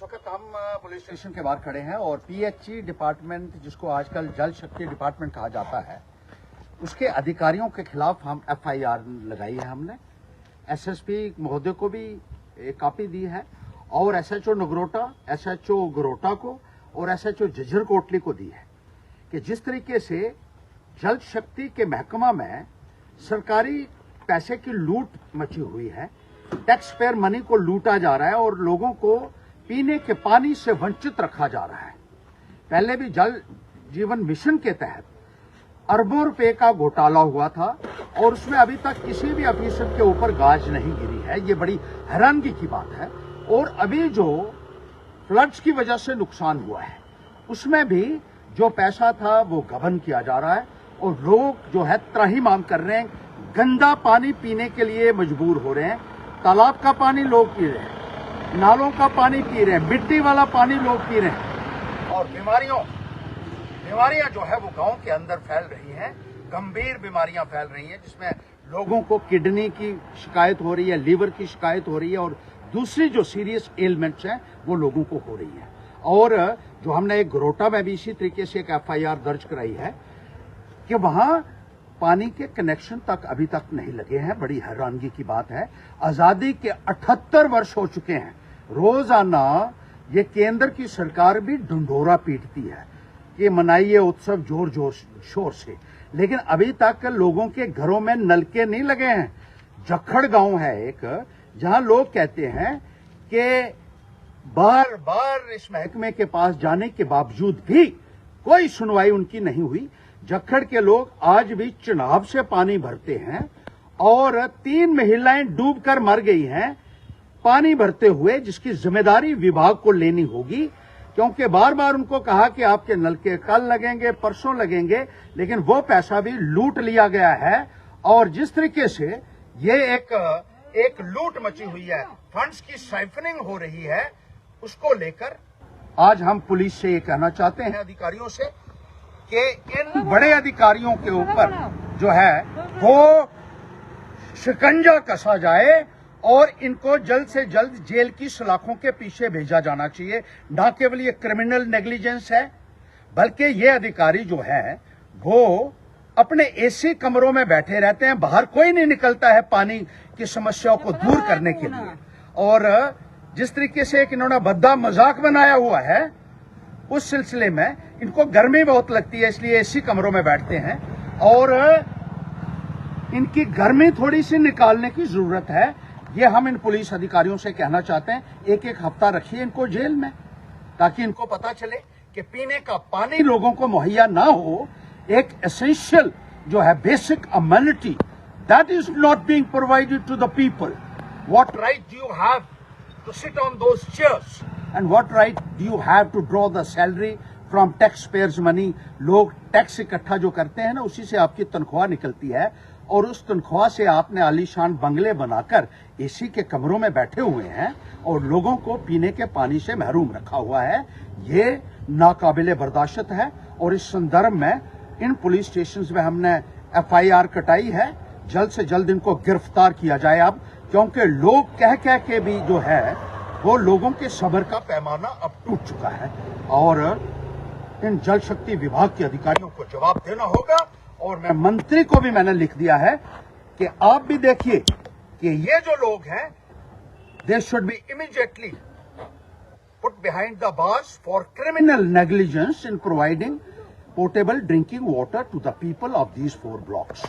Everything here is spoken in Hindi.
वक्त हम पुलिस स्टेशन के बाहर खड़े हैं और पीएचई डिपार्टमेंट, जिसको आजकल जल शक्ति डिपार्टमेंट कहा जाता है, उसके अधिकारियों के खिलाफ हम एफआईआर लगाई है। हमने एसएसपी महोदय को भी एक कॉपी दी है और एसएचओ नगरोटा, एसएचओ गरोटा को और एसएचओ झज्जर कोटली को दी है कि जिस तरीके से जल शक्ति के महकमा में सरकारी पैसे की लूट मची हुई है, टैक्स पेयर मनी को लूटा जा रहा है और लोगों को पीने के पानी से वंचित रखा जा रहा है। पहले भी जल जीवन मिशन के तहत अरबों रुपए का घोटाला हुआ था और उसमें अभी तक किसी भी ऑफिसर के ऊपर गाज नहीं गिरी है। ये बड़ी हैरानगी की बात है। और अभी जो फ्लड्स की वजह से नुकसान हुआ है उसमें भी जो पैसा था वो गबन किया जा रहा है और लोग जो है त्राहिमाम कर रहे हैं, गंदा पानी पीने के लिए मजबूर हो रहे हैं। तालाब का पानी लोग पी रहे हैं, नालों का पानी पी रहे हैं, मिट्टी वाला पानी लोग पी रहे हैं और बीमारियां जो है वो गांव के अंदर फैल रही हैं। गंभीर बीमारियां फैल रही हैं जिसमें लोगों को किडनी की शिकायत हो रही है, लीवर की शिकायत हो रही है और दूसरी जो सीरियस एलिमेंट्स हैं वो लोगों को हो रही है। और जो हमने एक गरोटा में भी इसी तरीके से एक एफआईआर दर्ज कराई है कि वहां पानी के कनेक्शन तक अभी तक नहीं लगे हैं। बड़ी हैरानगी की बात है। आजादी के 78 वर्ष हो चुके हैं। रोजाना ये केंद्र की सरकार भी ढंढोरा पीटती है कि मनाइए उत्सव जोर शोर से, लेकिन अभी तक लोगों के घरों में नलके नहीं लगे हैं। जखड़ गांव है एक, जहां लोग कहते हैं कि बार बार इस महकमे के पास जाने के बावजूद भी कोई सुनवाई उनकी नहीं हुई। जखड़ के लोग आज भी चुनाव से पानी भरते हैं और 3 महिलाएं डूबकर मर गई हैं पानी भरते हुए, जिसकी जिम्मेदारी विभाग को लेनी होगी, क्योंकि बार बार उनको कहा कि आपके नलके कल लगेंगे, परसों लगेंगे, लेकिन वो पैसा भी लूट लिया गया है। और जिस तरीके से ये एक लूट मची हुई है, फंड्स की साइफनिंग हो रही है, उसको लेकर आज हम पुलिस से ये कहना चाहते हैं, अधिकारियों से, कि इन बड़े अधिकारियों के ऊपर जो है वो शिकंजा कसा जाए और इनको जल्द से जल्द जेल की सलाखों के पीछे भेजा जाना चाहिए। न केवल ये क्रिमिनल नेग्लिजेंस है, बल्कि ये अधिकारी जो है वो अपने एसी कमरों में बैठे रहते हैं, बाहर कोई नहीं निकलता है पानी की समस्याओं को दूर करने के लिए। और जिस तरीके से एक इन्होंने भद्दा मजाक बनाया हुआ है, उस सिलसिले में इनको गर्मी बहुत लगती है, इसलिए एसी कमरों में बैठते हैं और इनकी गर्मी थोड़ी सी निकालने की जरूरत है। ये हम इन पुलिस अधिकारियों से कहना चाहते हैं, एक एक हफ्ता रखिए इनको जेल में, ताकि इनको पता चले कि पीने का पानी लोगों को मुहैया ना हो। एक एसेंशियल जो है basic amenity, that is not being provided to the people. What right do you have to sit on those chairs and what right do you have to draw the salary from taxpayers money? लोग टैक्स इकट्ठा जो करते हैं ना, उसी से आपकी तनख्वाह निकलती है और उस तनख्वाह से आपने आलीशान बंगले बनाकर एसी के कमरों में बैठे हुए हैं और लोगों को पीने के पानी से महरूम रखा हुआ है। ये नाकाबिले बर्दाश्त है और इस संदर्भ में इन पुलिस स्टेशंस में हमने एफआईआर कटाई है। जल्द से जल्द इनको गिरफ्तार किया जाए अब, क्योंकि लोग कह के भी जो है वो लोगों के सब्र का पैमाना अब टूट चुका है और इन जल शक्ति विभाग के अधिकारियों को जवाब देना होगा। और मैं मंत्री को भी मैंने लिख दिया है कि आप भी देखिए कि ये जो लोग हैं, they should be immediately put behind the bars for criminal negligence in providing portable drinking water to the people of these 4 blocks.